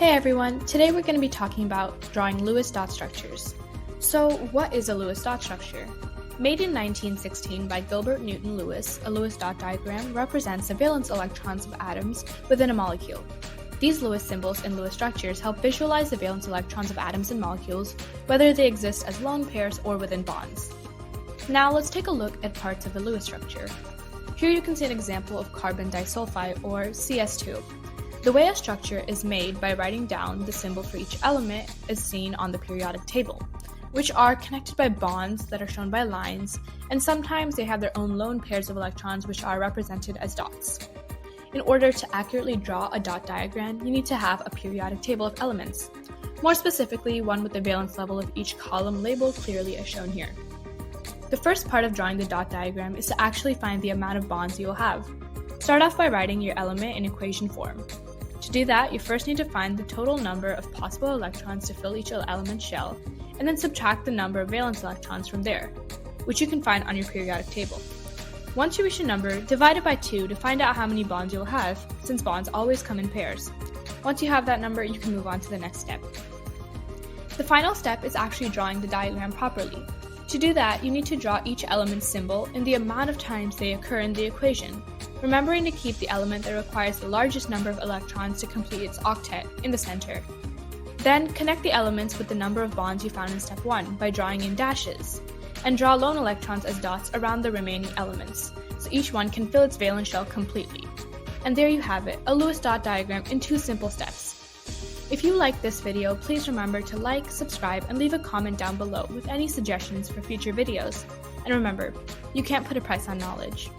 Hey everyone, today we're going to be talking about drawing Lewis dot structures. So what is a Lewis dot structure? Made in 1916 by Gilbert Newton Lewis, a Lewis dot diagram represents the valence electrons of atoms within a molecule. These Lewis symbols in Lewis structures help visualize the valence electrons of atoms and molecules, whether they exist as lone pairs or within bonds. Now let's take a look at parts of a Lewis structure. Here you can see an example of carbon disulfide, or CS2. The way a structure is made by writing down the symbol for each element is seen on the periodic table, which are connected by bonds that are shown by lines, and sometimes they have their own lone pairs of electrons which are represented as dots. In order to accurately draw a dot diagram, you need to have a periodic table of elements, more specifically one with the valence level of each column labeled clearly as shown here. The first part of drawing the dot diagram is to actually find the amount of bonds you will have. Start off by writing your element in equation form. To do that, you first need to find the total number of possible electrons to fill each element's shell, and then subtract the number of valence electrons from there, which you can find on your periodic table. Once you reach a number, divide it by 2 to find out how many bonds you'll have, since bonds always come in pairs. Once you have that number, you can move on to the next step. The final step is actually drawing the diagram properly. To do that, you need to draw each element's symbol in the amount of times they occur in the equation, remembering to keep the element that requires the largest number of electrons to complete its octet in the center. Then connect the elements with the number of bonds you found in step 1 by drawing in dashes, and draw lone electrons as dots around the remaining elements, so each one can fill its valence shell completely. And there you have it, a Lewis dot diagram in 2 simple steps. If you liked this video, please remember to like, subscribe, and leave a comment down below with any suggestions for future videos. And remember, you can't put a price on knowledge.